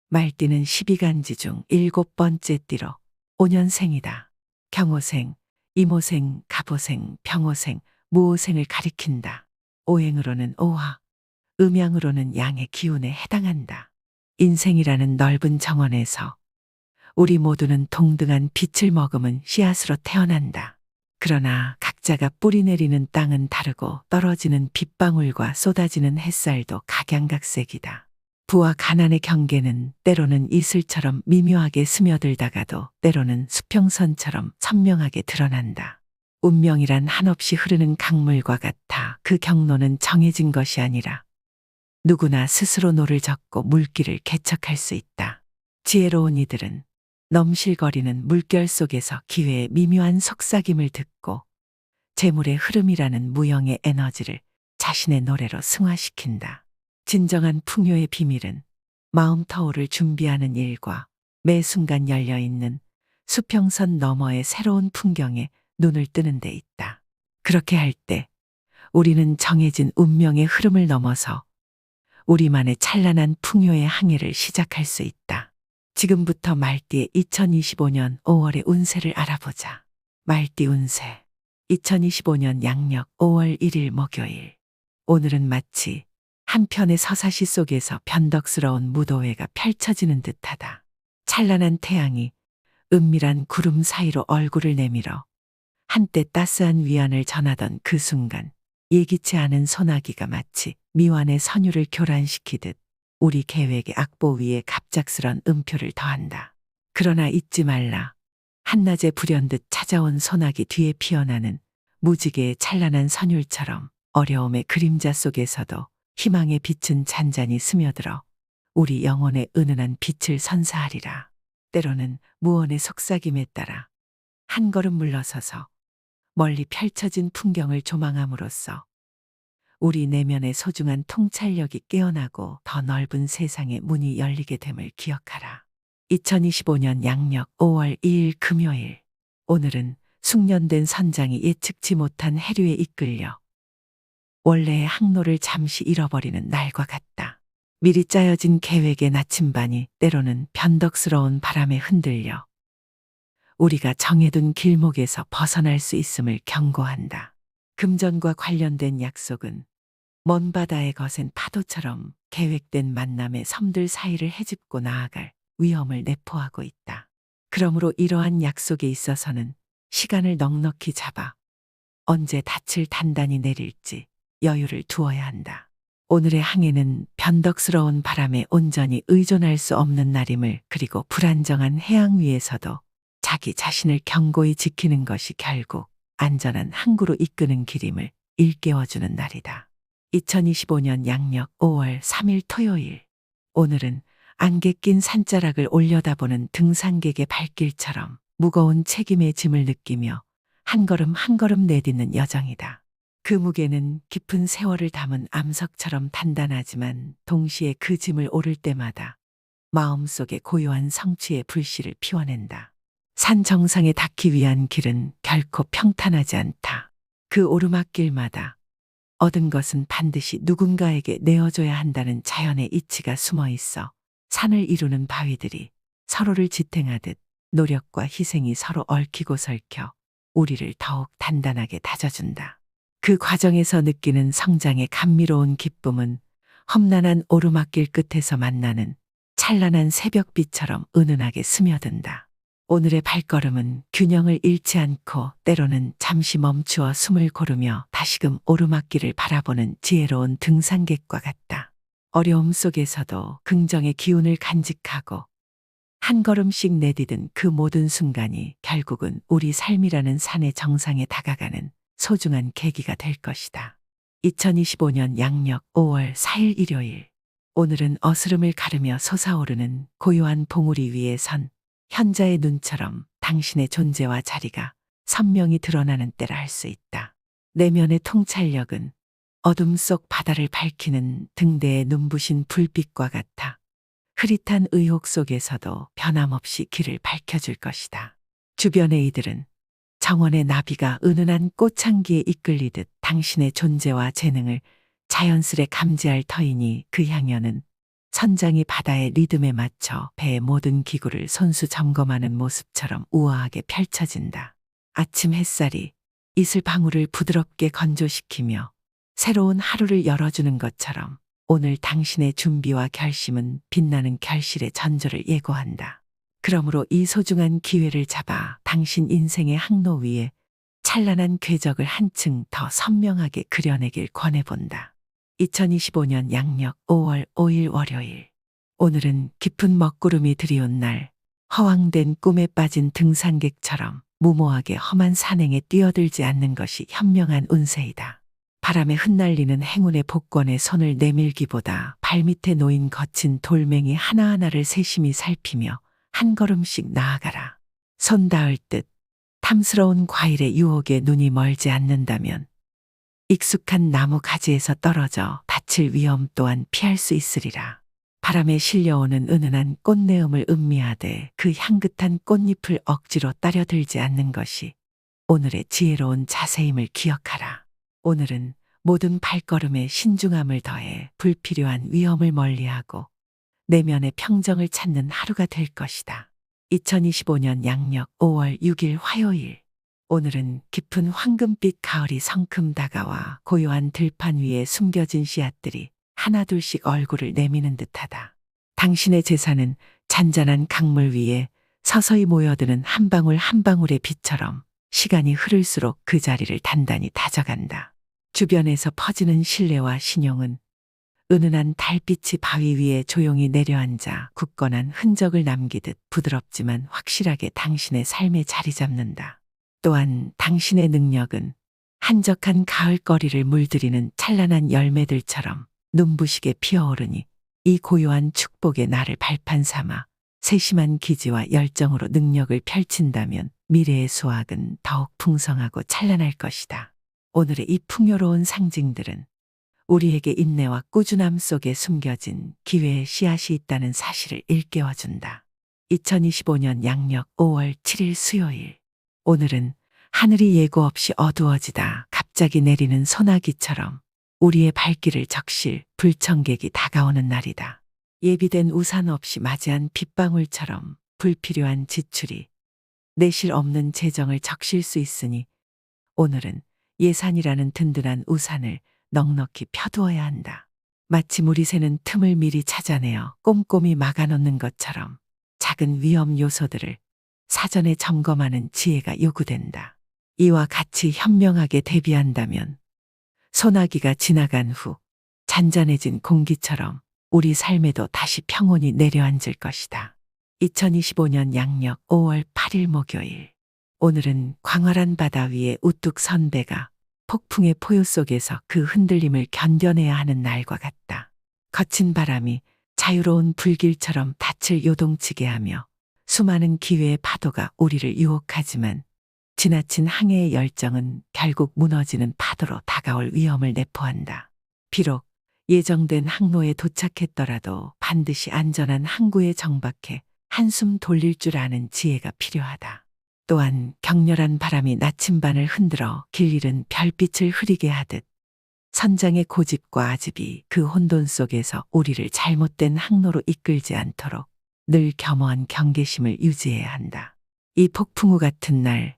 말띠는 12간지 중 7번째 띠로 5년생이다. 경호생, 이모생, 갑오생, 병오생, 무오생을 가리킨다. 오행으로는 오화, 음양으로는 양의 기운에 해당한다. 인생이라는 넓은 정원에서 우리 모두는 동등한 빛을 머금은 씨앗으로 태어난다. 그러나 각자가 뿌리 내리는 땅은 다르고 떨어지는 빗방울과 쏟아지는 햇살도 각양각색이다. 부와 가난의 경계는 때로는 이슬처럼 미묘하게 스며들다가도 때로는 수평선처럼 선명하게 드러난다. 운명이란 한없이 흐르는 강물과 같아 그 경로는 정해진 것이 아니라 누구나 스스로 노를 젓고 물길을 개척할 수 있다. 지혜로운 이들은 넘실거리는 물결 속에서 기회의 미묘한 속삭임을 듣고 재물의 흐름이라는 무형의 에너지를 자신의 노래로 승화시킨다. 진정한 풍요의 비밀은 마음 터울을 준비하는 일과 매 순간 열려있는 수평선 너머의 새로운 풍경에 눈을 뜨는 데 있다. 그렇게 할 때 우리는 정해진 운명의 흐름을 넘어서 우리만의 찬란한 풍요의 항해를 시작할 수 있다. 지금부터 말띠의 2025년 5월의 운세를 알아보자. 말띠 운세. 2025년 양력 5월 1일 목요일. 오늘은 마치 한 편의 서사시 속에서 변덕스러운 무도회가 펼쳐지는 듯하다. 찬란한 태양이 은밀한 구름 사이로 얼굴을 내밀어 한때 따스한 위안을 전하던 그 순간 예기치 않은 소나기가 마치 미완의 선율을 교란시키듯 우리 계획의 악보 위에 갑작스런 음표를 더한다. 그러나 잊지 말라. 한낮에 불현듯 찾아온 소나기 뒤에 피어나는 무지개의 찬란한 선율처럼 어려움의 그림자 속에서도 희망의 빛은 잔잔히 스며들어 우리 영혼의 은은한 빛을 선사하리라. 때로는 무언의 속삭임에 따라 한 걸음 물러서서 멀리 펼쳐진 풍경을 조망함으로써 우리 내면의 소중한 통찰력이 깨어나고 더 넓은 세상의 문이 열리게 됨을 기억하라. 2025년 양력 5월 2일 금요일. 오늘은 숙련된 선장이 예측치 못한 해류에 이끌려 원래의 항로를 잠시 잃어버리는 날과 같다. 미리 짜여진 계획의 나침반이 때로는 변덕스러운 바람에 흔들려 우리가 정해둔 길목에서 벗어날 수 있음을 경고한다. 금전과 관련된 약속은 먼 바다에 거센 파도처럼 계획된 만남의 섬들 사이를 헤집고 나아갈 위험을 내포하고 있다. 그러므로 이러한 약속에 있어서는 시간을 넉넉히 잡아 언제 닻을 단단히 내릴지 여유를 두어야 한다. 오늘의 항해는 변덕스러운 바람에 온전히 의존할 수 없는 날임을, 그리고 불안정한 해양 위에서도 자기 자신을 견고히 지키는 것이 결국 안전한 항구로 이끄는 길임을 일깨워주는 날이다. 2025년 양력 5월 3일 토요일. 오늘은 안개 낀 산자락을 올려다보는 등산객의 발길처럼 무거운 책임의 짐을 느끼며 한 걸음 한 걸음 내딛는 여정이다. 그 무게는 깊은 세월을 담은 암석처럼 단단하지만 동시에 그 짐을 오를 때마다 마음속에 고요한 성취의 불씨를 피워낸다. 산 정상에 닿기 위한 길은 결코 평탄하지 않다. 그 오르막길마다 얻은 것은 반드시 누군가에게 내어줘야 한다는 자연의 이치가 숨어 있어 산을 이루는 바위들이 서로를 지탱하듯 노력과 희생이 서로 얽히고 설켜 우리를 더욱 단단하게 다져준다. 그 과정에서 느끼는 성장의 감미로운 기쁨은 험난한 오르막길 끝에서 만나는 찬란한 새벽빛처럼 은은하게 스며든다. 오늘의 발걸음은 균형을 잃지 않고 때로는 잠시 멈추어 숨을 고르며 다시금 오르막길을 바라보는 지혜로운 등산객과 같다. 어려움 속에서도 긍정의 기운을 간직하고 한 걸음씩 내디딘 그 모든 순간이 결국은 우리 삶이라는 산의 정상에 다가가는 소중한 계기가 될 것이다. 2025년 양력 5월 4일 일요일. 오늘은 어스름을 가르며 솟아오르는 고요한 봉우리 위에 선 현자의 눈처럼 당신의 존재와 자리가 선명히 드러나는 때라 할 수 있다. 내면의 통찰력은 어둠 속 바다를 밝히는 등대의 눈부신 불빛과 같아 흐릿한 의혹 속에서도 변함없이 길을 밝혀줄 것이다. 주변의 이들은 정원의 나비가 은은한 꽃향기에 이끌리듯 당신의 존재와 재능을 자연스레 감지할 터이니 그 향연은 선장이 바다의 리듬에 맞춰 배의 모든 기구를 손수 점검하는 모습처럼 우아하게 펼쳐진다. 아침 햇살이 이슬 방울을 부드럽게 건조시키며 새로운 하루를 열어주는 것처럼 오늘 당신의 준비와 결심은 빛나는 결실의 전조를 예고한다. 그러므로 이 소중한 기회를 잡아 당신 인생의 항로 위에 찬란한 궤적을 한층 더 선명하게 그려내길 권해본다. 2025년 양력 5월 5일 월요일. 오늘은 깊은 먹구름이 드리운 날, 허황된 꿈에 빠진 등산객처럼 무모하게 험한 산행에 뛰어들지 않는 것이 현명한 운세이다. 바람에 흩날리는 행운의 복권에 손을 내밀기보다 발밑에 놓인 거친 돌멩이 하나하나를 세심히 살피며 한 걸음씩 나아가라. 손 닿을 듯 탐스러운 과일의 유혹에 눈이 멀지 않는다면 익숙한 나무 가지에서 떨어져 다칠 위험 또한 피할 수 있으리라. 바람에 실려오는 은은한 꽃내음을 음미하되 그 향긋한 꽃잎을 억지로 따려 들지 않는 것이 오늘의 지혜로운 자세임을 기억하라. 오늘은 모든 발걸음에 신중함을 더해 불필요한 위험을 멀리하고 내면의 평정을 찾는 하루가 될 것이다. 2025년 양력 5월 6일 화요일. 오늘은 깊은 황금빛 가을이 성큼 다가와 고요한 들판 위에 숨겨진 씨앗들이 하나둘씩 얼굴을 내미는 듯하다. 당신의 재산은 잔잔한 강물 위에 서서히 모여드는 한 방울 한 방울의 빛처럼 시간이 흐를수록 그 자리를 단단히 다져간다. 주변에서 퍼지는 신뢰와 신용은 은은한 달빛이 바위 위에 조용히 내려앉아 굳건한 흔적을 남기듯 부드럽지만 확실하게 당신의 삶에 자리 잡는다. 또한 당신의 능력은 한적한 가을거리를 물들이는 찬란한 열매들처럼 눈부시게 피어오르니 이 고요한 축복의 나를 발판 삼아 세심한 기지와 열정으로 능력을 펼친다면 미래의 수확은 더욱 풍성하고 찬란할 것이다. 오늘의 이 풍요로운 상징들은 우리에게 인내와 꾸준함 속에 숨겨진 기회의 씨앗이 있다는 사실을 일깨워준다. 2025년 양력 5월 7일 수요일. 오늘은 하늘이 예고 없이 어두워지다 갑자기 내리는 소나기처럼 우리의 발길을 적실 불청객이 다가오는 날이다. 예비된 우산 없이 맞이한 빗방울처럼 불필요한 지출이 내실 없는 재정을 적실 수 있으니 오늘은 예산이라는 든든한 우산을 넉넉히 펴두어야 한다. 마치 물이 새는 틈을 미리 찾아내어 꼼꼼히 막아놓는 것처럼 작은 위험 요소들을 사전에 점검하는 지혜가 요구된다. 이와 같이 현명하게 대비한다면 소나기가 지나간 후 잔잔해진 공기처럼 우리 삶에도 다시 평온이 내려앉을 것이다. 2025년 양력 5월 8일 목요일. 오늘은 광활한 바다 위에 우뚝 선 배가 폭풍의 포효 속에서 그 흔들림을 견뎌내야 하는 날과 같다. 거친 바람이 자유로운 불길처럼 닻을 요동치게 하며 수많은 기회의 파도가 우리를 유혹하지만 지나친 항해의 열정은 결국 무너지는 파도로 다가올 위험을 내포한다. 비록 예정된 항로에 도착했더라도 반드시 안전한 항구에 정박해 한숨 돌릴 줄 아는 지혜가 필요하다. 또한 격렬한 바람이 나침반을 흔들어 길 잃은 별빛을 흐리게 하듯 선장의 고집과 아집이 그 혼돈 속에서 우리를 잘못된 항로로 이끌지 않도록 늘 겸허한 경계심을 유지해야 한다. 이 폭풍우 같은 날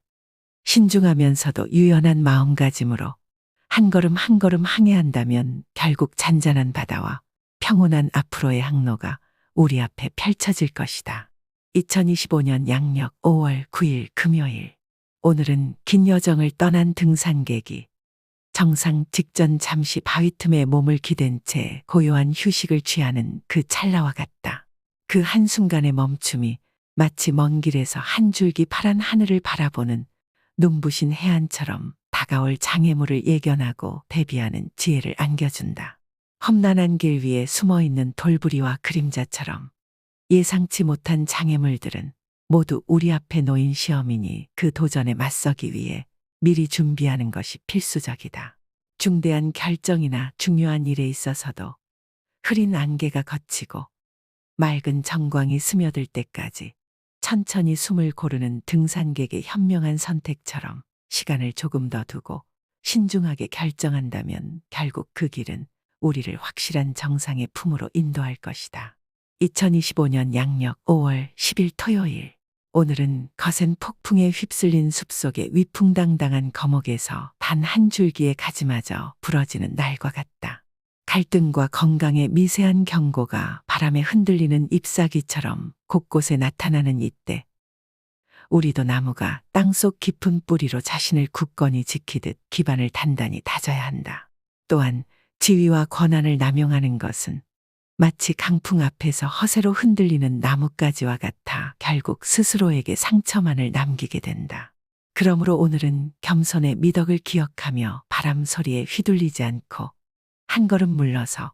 신중하면서도 유연한 마음가짐으로 한 걸음 한 걸음 항해한다면 결국 잔잔한 바다와 평온한 앞으로의 항로가 우리 앞에 펼쳐질 것이다. 2025년 양력 5월 9일 금요일. 오늘은 긴 여정을 떠난 등산객이 정상 직전 잠시 바위 틈에 몸을 기댄 채 고요한 휴식을 취하는 그 찰나와 같다. 그 한순간의 멈춤이 마치 먼 길에서 한 줄기 파란 하늘을 바라보는 눈부신 해안처럼 다가올 장애물을 예견하고 대비하는 지혜를 안겨준다. 험난한 길 위에 숨어있는 돌부리와 그림자처럼 예상치 못한 장애물들은 모두 우리 앞에 놓인 시험이니 그 도전에 맞서기 위해 미리 준비하는 것이 필수적이다. 중대한 결정이나 중요한 일에 있어서도 흐린 안개가 걷히고 맑은 정광이 스며들 때까지 천천히 숨을 고르는 등산객의 현명한 선택처럼 시간을 조금 더 두고 신중하게 결정한다면 결국 그 길은 우리를 확실한 정상의 품으로 인도할 것이다. 2025년 양력 5월 10일 토요일. 오늘은 거센 폭풍에 휩쓸린 숲속의 위풍당당한 거목에서 단 한 줄기의 가지마저 부러지는 날과 같다. 갈등과 건강의 미세한 경고가 바람에 흔들리는 잎사귀처럼 곳곳에 나타나는 이때, 우리도 나무가 땅속 깊은 뿌리로 자신을 굳건히 지키듯 기반을 단단히 다져야 한다. 또한 지위와 권한을 남용하는 것은 마치 강풍 앞에서 허세로 흔들리는 나뭇가지와 같아 결국 스스로에게 상처만을 남기게 된다. 그러므로 오늘은 겸손의 미덕을 기억하며 바람 소리에 휘둘리지 않고 한 걸음 물러서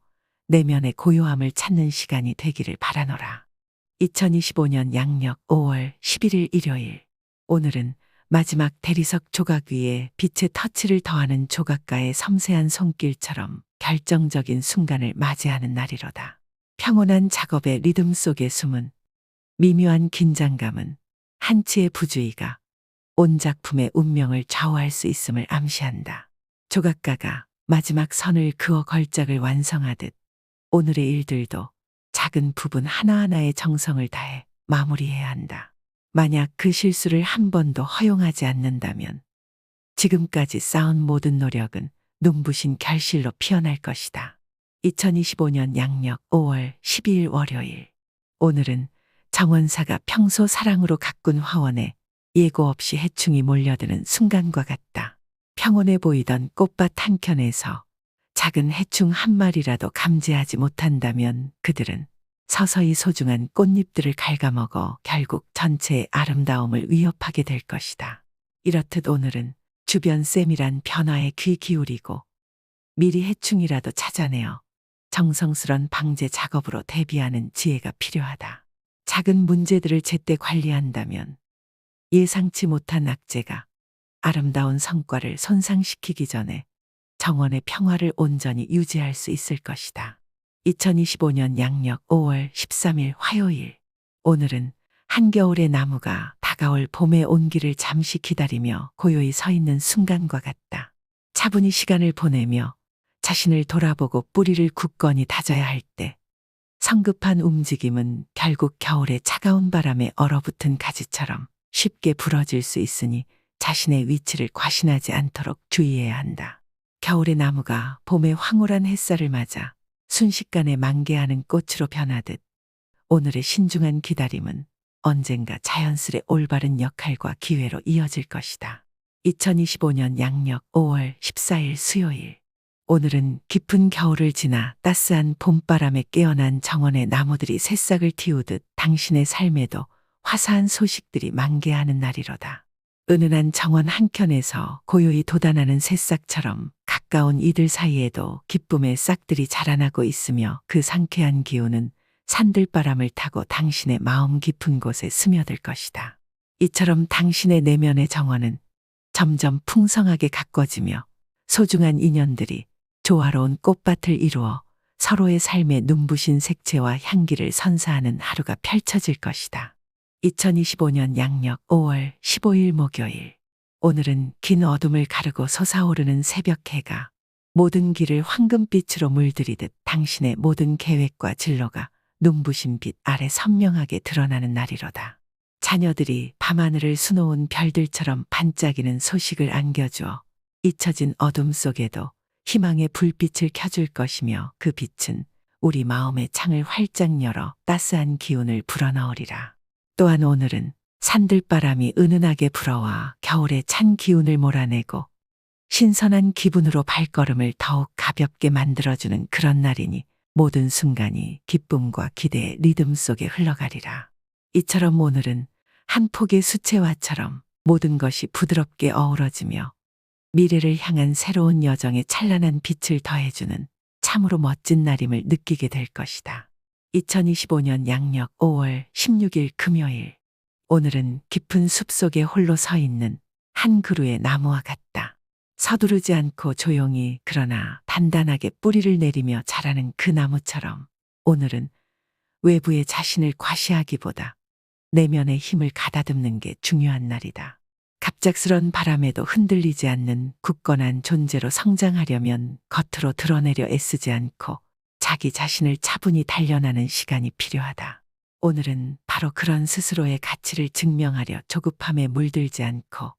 내면의 고요함을 찾는 시간이 되기를 바라노라. 2025년 양력 5월 11일 일요일. 오늘은 마지막 대리석 조각 위에 빛의 터치를 더하는 조각가의 섬세한 손길처럼 결정적인 순간을 맞이하는 날이로다. 평온한 작업의 리듬 속에 숨은 미묘한 긴장감은 한치의 부주의가 온 작품의 운명을 좌우할 수 있음을 암시한다. 조각가가 마지막 선을 그어 걸작을 완성하듯 오늘의 일들도 작은 부분 하나하나의 정성을 다해 마무리해야 한다. 만약 그 실수를 한 번도 허용하지 않는다면 지금까지 쌓은 모든 노력은 눈부신 결실로 피어날 것이다. 2025년 양력 5월 12일 월요일. 오늘은 정원사가 평소 사랑으로 가꾼 화원에 예고 없이 해충이 몰려드는 순간과 같다. 평온해 보이던 꽃밭 한켠에서 작은 해충 한 마리라도 감지하지 못한다면 그들은 서서히 소중한 꽃잎들을 갉아먹어 결국 전체의 아름다움을 위협하게 될 것이다. 이렇듯 오늘은 주변 세밀한 변화에 귀 기울이고 미리 해충이라도 찾아내어 정성스런 방제 작업으로 대비하는 지혜가 필요하다. 작은 문제들을 제때 관리한다면 예상치 못한 악재가 아름다운 성과를 손상시키기 전에 정원의 평화를 온전히 유지할 수 있을 것이다. 2025년 양력 5월 13일 화요일. 오늘은 한겨울의 나무가 다가올 봄의 온기를 잠시 기다리며 고요히 서 있는 순간과 같다. 차분히 시간을 보내며 자신을 돌아보고 뿌리를 굳건히 다져야 할 때 성급한 움직임은 결국 겨울의 차가운 바람에 얼어붙은 가지처럼 쉽게 부러질 수 있으니 자신의 위치를 과신하지 않도록 주의해야 한다. 겨울의 나무가 봄의 황홀한 햇살을 맞아 순식간에 만개하는 꽃으로 변하듯 오늘의 신중한 기다림은 언젠가 자연스레 올바른 역할과 기회로 이어질 것이다. 2025년 양력 5월 14일 수요일. 오늘은 깊은 겨울을 지나 따스한 봄바람에 깨어난 정원의 나무들이 새싹을 틔우듯 당신의 삶에도 화사한 소식들이 만개하는 날이로다. 은은한 정원 한켠에서 고요히 돋아나는 새싹처럼 가까운 이들 사이에도 기쁨의 싹들이 자라나고 있으며 그 상쾌한 기운은 산들바람을 타고 당신의 마음 깊은 곳에 스며들 것이다. 이처럼 당신의 내면의 정원은 점점 풍성하게 가꿔지며 소중한 인연들이 조화로운 꽃밭을 이루어 서로의 삶의 눈부신 색채와 향기를 선사하는 하루가 펼쳐질 것이다. 2025년 양력 5월 15일 목요일. 오늘은 긴 어둠을 가르고 솟아오르는 새벽해가 모든 길을 황금빛으로 물들이듯 당신의 모든 계획과 진로가 눈부신 빛 아래 선명하게 드러나는 날이로다. 자녀들이 밤하늘을 수놓은 별들처럼 반짝이는 소식을 안겨주어 잊혀진 어둠 속에도 희망의 불빛을 켜줄 것이며 그 빛은 우리 마음의 창을 활짝 열어 따스한 기운을 불어넣으리라. 또한 오늘은 산들바람이 은은하게 불어와 겨울의 찬 기운을 몰아내고 신선한 기분으로 발걸음을 더욱 가볍게 만들어주는 그런 날이니 모든 순간이 기쁨과 기대의 리듬 속에 흘러가리라. 이처럼 오늘은 한 폭의 수채화처럼 모든 것이 부드럽게 어우러지며 미래를 향한 새로운 여정에 찬란한 빛을 더해주는 참으로 멋진 날임을 느끼게 될 것이다. 2025년 양력 5월 16일 금요일. 오늘은 깊은 숲속에 홀로 서 있는 한 그루의 나무와 같다. 서두르지 않고 조용히 그러나 단단하게 뿌리를 내리며 자라는 그 나무처럼 오늘은 외부의 자신을 과시하기보다 내면의 힘을 가다듬는 게 중요한 날이다. 갑작스런 바람에도 흔들리지 않는 굳건한 존재로 성장하려면 겉으로 드러내려 애쓰지 않고 자기 자신을 차분히 단련하는 시간이 필요하다. 오늘은 바로 그런 스스로의 가치를 증명하려 조급함에 물들지 않고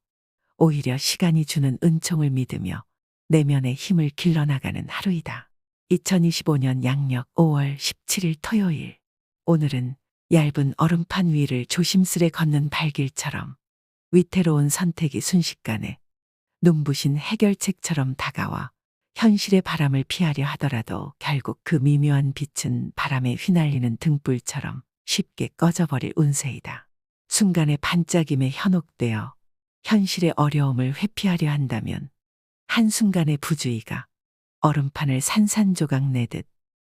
오히려 시간이 주는 은총을 믿으며 내면의 힘을 길러나가는 하루이다. 2025년 양력 5월 17일 토요일. 오늘은 얇은 얼음판 위를 조심스레 걷는 발길처럼 위태로운 선택이 순식간에 눈부신 해결책처럼 다가와 현실의 바람을 피하려 하더라도 결국 그 미묘한 빛은 바람에 휘날리는 등불처럼 쉽게 꺼져버릴 운세이다. 순간의 반짝임에 현혹되어 현실의 어려움을 회피하려 한다면 한순간의 부주의가 얼음판을 산산조각 내듯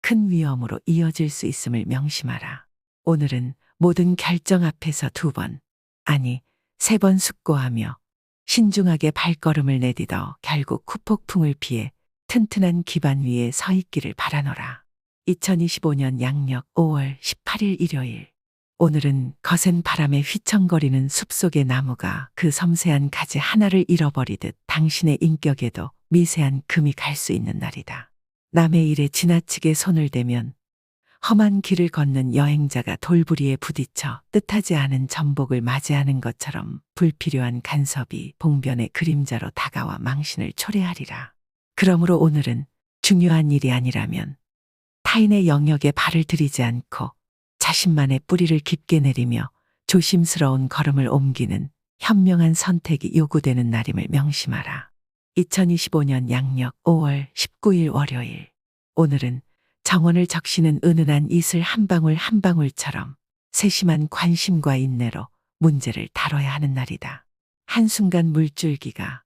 큰 위험으로 이어질 수 있음을 명심하라. 오늘은 모든 결정 앞에서 2번, 아니 3번 숙고하며 신중하게 발걸음을 내딛어 결국 후폭풍을 피해 튼튼한 기반 위에 서 있기를 바라노라. 2025년 양력 5월 18일 일요일. 오늘은 거센 바람에 휘청거리는 숲속의 나무가 그 섬세한 가지 하나를 잃어버리듯 당신의 인격에도 미세한 금이 갈 수 있는 날이다. 남의 일에 지나치게 손을 대면 험한 길을 걷는 여행자가 돌부리에 부딪혀 뜻하지 않은 전복을 맞이하는 것처럼 불필요한 간섭이 봉변의 그림자로 다가와 망신을 초래하리라. 그러므로 오늘은 중요한 일이 아니라면 타인의 영역에 발을 들이지 않고 자신만의 뿌리를 깊게 내리며 조심스러운 걸음을 옮기는 현명한 선택이 요구되는 날임을 명심하라. 2025년 양력 5월 19일 월요일. 오늘은 정원을 적시는 은은한 이슬 한 방울 한 방울처럼 세심한 관심과 인내로 문제를 다뤄야 하는 날이다. 한순간 물줄기가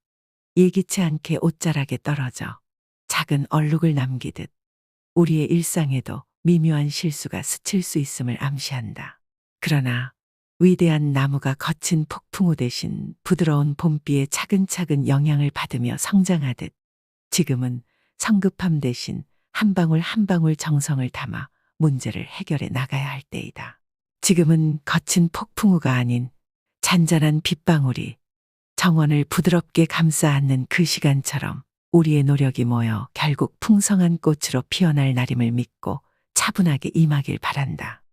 예기치 않게 옷자락에 떨어져 작은 얼룩을 남기듯 우리의 일상에도 미묘한 실수가 스칠 수 있음을 암시한다. 그러나 위대한 나무가 거친 폭풍우 대신 부드러운 봄비에 차근차근 영향을 받으며 성장하듯 지금은 성급함 대신 한 방울 한 방울 정성을 담아 문제를 해결해 나가야 할 때이다. 지금은 거친 폭풍우가 아닌 잔잔한 빗방울이 정원을 부드럽게 감싸 안는 그 시간처럼 우리의 노력이 모여 결국 풍성한 꽃으로 피어날 날임을 믿고 차분하게 임하길 바란다.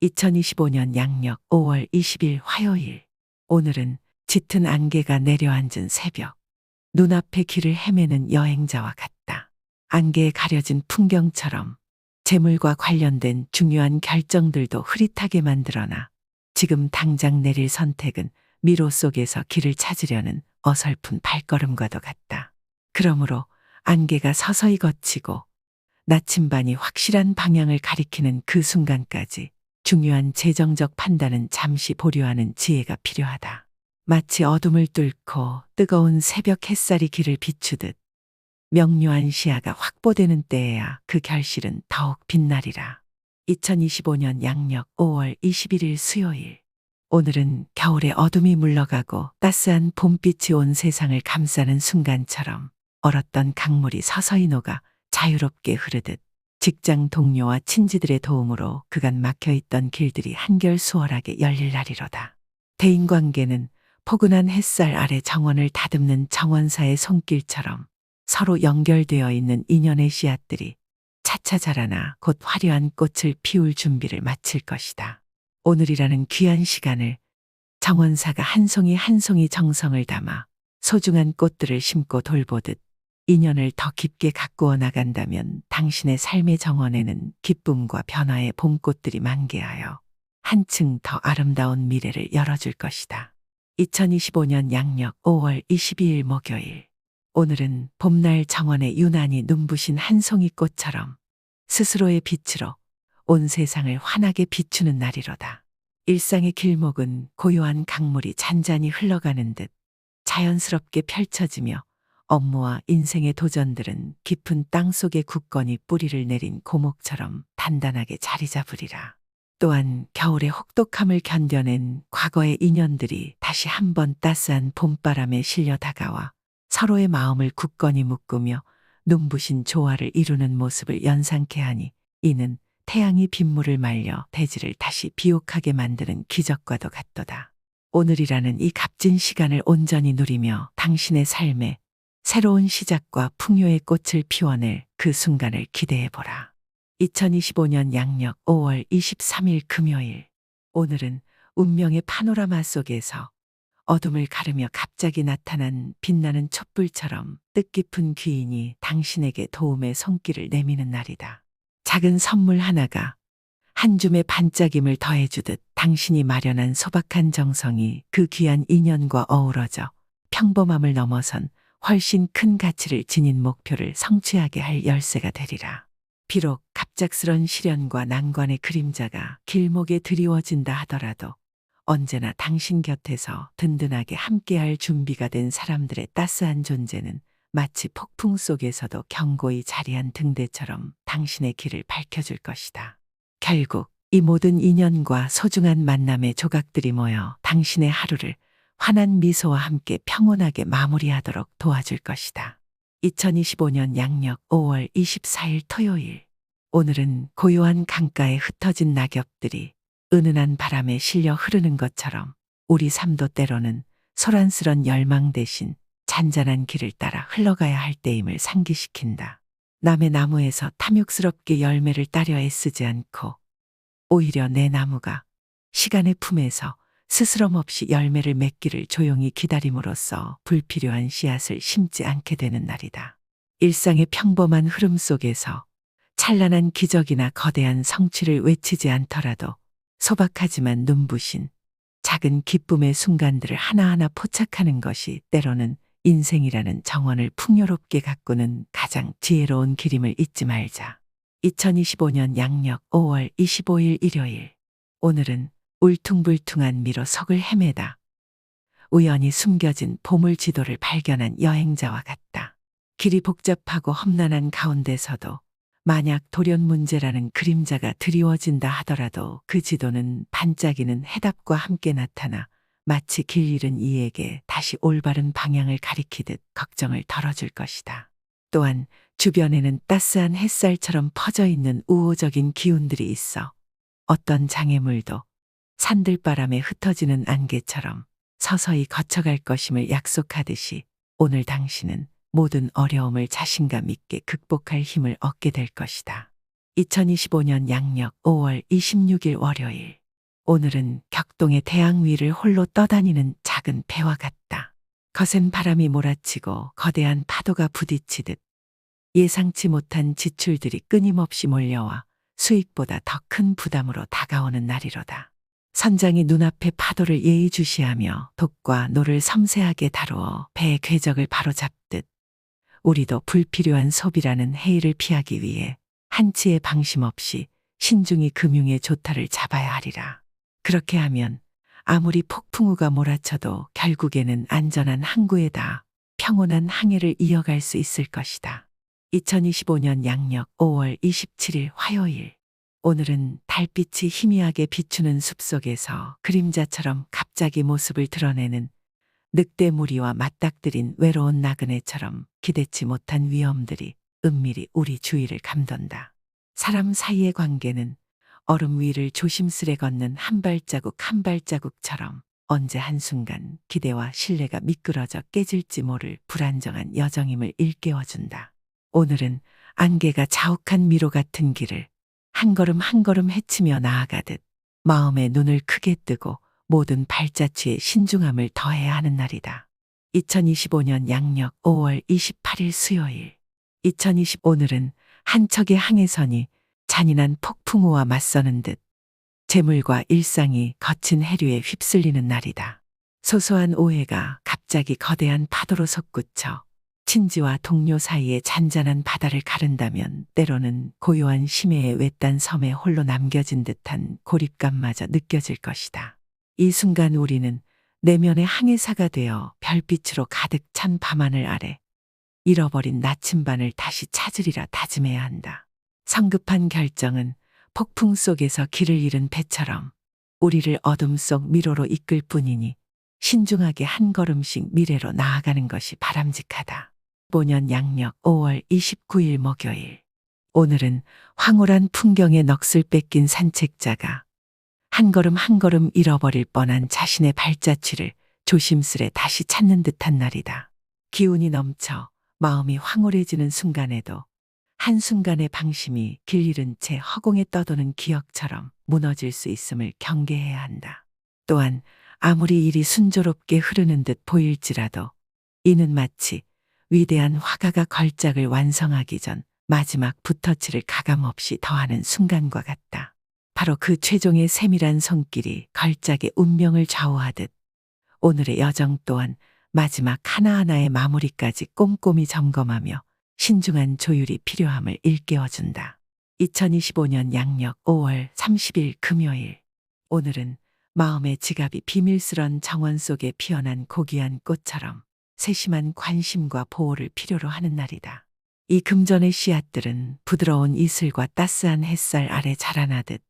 2025년 양력 5월 20일 화요일. 오늘은 짙은 안개가 내려앉은 새벽. 눈앞의 길을 헤매는 여행자와 같다. 안개에 가려진 풍경처럼 재물과 관련된 중요한 결정들도 흐릿하게 만들어나 지금 당장 내릴 선택은 미로 속에서 길을 찾으려는 어설픈 발걸음과도 같다. 그러므로 안개가 서서히 걷히고 나침반이 확실한 방향을 가리키는 그 순간까지 중요한 재정적 판단은 잠시 보류하는 지혜가 필요하다. 마치 어둠을 뚫고 뜨거운 새벽 햇살이 길을 비추듯 명료한 시야가 확보되는 때에야 그 결실은 더욱 빛나리라. 2025년 양력 5월 21일 수요일. 오늘은 겨울의 어둠이 물러가고 따스한 봄빛이 온 세상을 감싸는 순간처럼 얼었던 강물이 서서히 녹아 자유롭게 흐르듯 직장 동료와 친지들의 도움으로 그간 막혀있던 길들이 한결 수월하게 열릴 날이로다. 대인관계는 포근한 햇살 아래 정원을 다듬는 정원사의 손길처럼 서로 연결되어 있는 인연의 씨앗들이 차차 자라나 곧 화려한 꽃을 피울 준비를 마칠 것이다. 오늘이라는 귀한 시간을 정원사가 한 송이 한 송이 정성을 담아 소중한 꽃들을 심고 돌보듯 인연을 더 깊게 가꾸어 나간다면 당신의 삶의 정원에는 기쁨과 변화의 봄꽃들이 만개하여 한층 더 아름다운 미래를 열어줄 것이다. 2025년 양력 5월 22일 목요일. 오늘은 봄날 정원에 유난히 눈부신 한 송이 꽃처럼 스스로의 빛으로 온 세상을 환하게 비추는 날이로다. 일상의 길목은 고요한 강물이 잔잔히 흘러가는 듯 자연스럽게 펼쳐지며 업무와 인생의 도전들은 깊은 땅속에 굳건히 뿌리를 내린 고목처럼 단단하게 자리 잡으리라. 또한 겨울의 혹독함을 견뎌낸 과거의 인연들이 다시 한번 따스한 봄바람에 실려 다가와 서로의 마음을 굳건히 묶으며 눈부신 조화를 이루는 모습을 연상케 하니 이는 태양이 빗물을 말려 대지를 다시 비옥하게 만드는 기적과도 같도다. 오늘이라는 이 값진 시간을 온전히 누리며 당신의 삶에 새로운 시작과 풍요의 꽃을 피워낼 그 순간을 기대해 보라. 2025년 양력 5월 23일 금요일. 오늘은 운명의 파노라마 속에서 어둠을 가르며 갑자기 나타난 빛나는 촛불처럼 뜻깊은 귀인이 당신에게 도움의 손길을 내미는 날이다. 작은 선물 하나가 한 줌의 반짝임을 더해주듯 당신이 마련한 소박한 정성이 그 귀한 인연과 어우러져 평범함을 넘어선 훨씬 큰 가치를 지닌 목표를 성취하게 할 열쇠가 되리라. 비록 갑작스런 시련과 난관의 그림자가 길목에 드리워진다 하더라도 언제나 당신 곁에서 든든하게 함께할 준비가 된 사람들의 따스한 존재는 마치 폭풍 속에서도 견고히 자리한 등대처럼 당신의 길을 밝혀줄 것이다. 결국 이 모든 인연과 소중한 만남의 조각들이 모여 당신의 하루를 환한 미소와 함께 평온하게 마무리하도록 도와줄 것이다. 2025년 양력 5월 24일 토요일. 오늘은 고요한 강가에 흩어진 낙엽들이 은은한 바람에 실려 흐르는 것처럼 우리 삶도 때로는 소란스런 열망 대신 잔잔한 길을 따라 흘러가야 할 때임을 상기시킨다. 남의 나무에서 탐욕스럽게 열매를 따려 애쓰지 않고 오히려 내 나무가 시간의 품에서 스스럼 없이 열매를 맺기를 조용히 기다림으로써 불필요한 씨앗을 심지 않게 되는 날이다. 일상의 평범한 흐름 속에서 찬란한 기적이나 거대한 성취를 외치지 않더라도 소박하지만 눈부신 작은 기쁨의 순간들을 하나하나 포착하는 것이 때로는 인생이라는 정원을 풍요롭게 가꾸는 가장 지혜로운 길임을 잊지 말자. 2025년 양력 5월 25일 일요일. 오늘은 울퉁불퉁한 미로 속을 헤매다 우연히 숨겨진 보물 지도를 발견한 여행자와 같다. 길이 복잡하고 험난한 가운데서도 만약 돌연 문제라는 그림자가 드리워진다 하더라도 그 지도는 반짝이는 해답과 함께 나타나 마치 길 잃은 이에게 다시 올바른 방향을 가리키듯 걱정을 덜어줄 것이다. 또한 주변에는 따스한 햇살처럼 퍼져 있는 우호적인 기운들이 있어 어떤 장애물도 산들바람에 흩어지는 안개처럼 서서히 거쳐갈 것임을 약속하듯이 오늘 당신은 모든 어려움을 자신감 있게 극복할 힘을 얻게 될 것이다. 2025년 양력 5월 26일 월요일. 오늘은 격동의 태양 위를 홀로 떠다니는 작은 배와 같다. 거센 바람이 몰아치고 거대한 파도가 부딪히듯 예상치 못한 지출들이 끊임없이 몰려와 수익보다 더 큰 부담으로 다가오는 날이로다. 선장이 눈앞의 파도를 예의주시하며 독과 노를 섬세하게 다루어 배의 궤적을 바로잡듯 우리도 불필요한 소비라는 해이를 피하기 위해 한치의 방심 없이 신중히 금융의 조타를 잡아야 하리라. 그렇게 하면 아무리 폭풍우가 몰아쳐도 결국에는 안전한 항구에 닿아 평온한 항해를 이어갈 수 있을 것이다. 2025년 양력 5월 27일 화요일. 오늘은 달빛이 희미하게 비추는 숲속에서 그림자처럼 갑자기 모습을 드러내는 늑대무리와 맞닥뜨린 외로운 나그네처럼 기대치 못한 위험들이 은밀히 우리 주위를 감돈다. 사람 사이의 관계는 얼음 위를 조심스레 걷는 한 발자국 한 발자국처럼 언제 한순간 기대와 신뢰가 미끄러져 깨질지 모를 불안정한 여정임을 일깨워준다. 오늘은 안개가 자욱한 미로 같은 길을 한 걸음 한 걸음 헤치며 나아가듯 마음의 눈을 크게 뜨고 모든 발자취에 신중함을 더해야 하는 날이다. 2025년 양력 5월 28일 수요일. 오늘은 한 척의 항해선이 잔인한 폭풍우와 맞서는 듯 재물과 일상이 거친 해류에 휩쓸리는 날이다. 소소한 오해가 갑자기 거대한 파도로 솟구쳐 친지와 동료 사이의 잔잔한 바다를 가른다면 때로는 고요한 심해의 외딴 섬에 홀로 남겨진 듯한 고립감마저 느껴질 것이다. 이 순간 우리는 내면의 항해사가 되어 별빛으로 가득 찬 밤하늘 아래 잃어버린 나침반을 다시 찾으리라 다짐해야 한다. 성급한 결정은 폭풍 속에서 길을 잃은 배처럼 우리를 어둠 속 미로로 이끌 뿐이니 신중하게 한 걸음씩 미래로 나아가는 것이 바람직하다. 5년 양력 5월 29일 목요일. 오늘은 황홀한 풍경의 넋을 뺏긴 산책자가 한 걸음 한 걸음 잃어버릴 뻔한 자신의 발자취를 조심스레 다시 찾는 듯한 날이다. 기운이 넘쳐 마음이 황홀해지는 순간에도 한순간의 방심이 길 잃은 채 허공에 떠도는 기억처럼 무너질 수 있음을 경계해야 한다. 또한 아무리 일이 순조롭게 흐르는 듯 보일지라도 이는 마치 위대한 화가가 걸작을 완성하기 전 마지막 붓터치를 가감없이 더하는 순간과 같다. 바로 그 최종의 세밀한 손길이 걸작의 운명을 좌우하듯 오늘의 여정 또한 마지막 하나하나의 마무리까지 꼼꼼히 점검하며 신중한 조율이 필요함을 일깨워준다. 2025년 양력 5월 30일 금요일. 오늘은 마음의 지갑이 비밀스런 정원 속에 피어난 고귀한 꽃처럼 세심한 관심과 보호를 필요로 하는 날이다. 이 금전의 씨앗들은 부드러운 이슬과 따스한 햇살 아래 자라나듯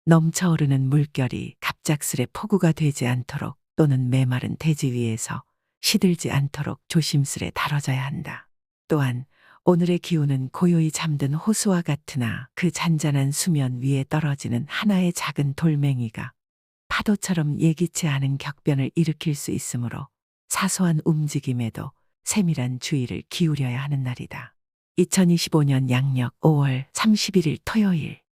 넘쳐오르는 물결이 갑작스레 폭우가 되지 않도록 또는 메마른 대지 위에서 시들지 않도록 조심스레 다뤄져야 한다. 또한 오늘의 기운은 고요히 잠든 호수와 같으나 그 잔잔한 수면 위에 떨어지는 하나의 작은 돌멩이가 파도처럼 예기치 않은 격변을 일으킬 수 있으므로 사소한 움직임에도 세밀한 주의를 기울여야 하는 날이다. 2025년 양력 5월 31일 토요일.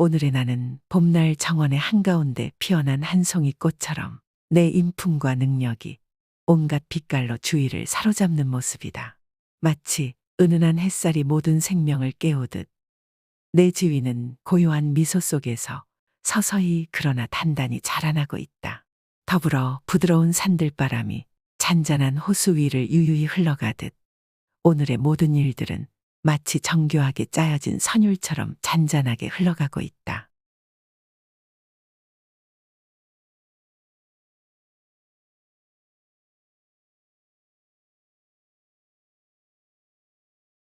오늘의 나는 봄날 정원의 한가운데 피어난 한 송이 꽃처럼 내 인품과 능력이 온갖 빛깔로 주위를 사로잡는 모습이다. 마치 은은한 햇살이 모든 생명을 깨우듯 내 지위는 고요한 미소 속에서 서서히 그러나 단단히 자라나고 있다. 더불어 부드러운 산들바람이 잔잔한 호수 위를 유유히 흘러가듯 오늘의 모든 일들은 마치 정교하게 짜여진 선율처럼 잔잔하게 흘러가고 있다.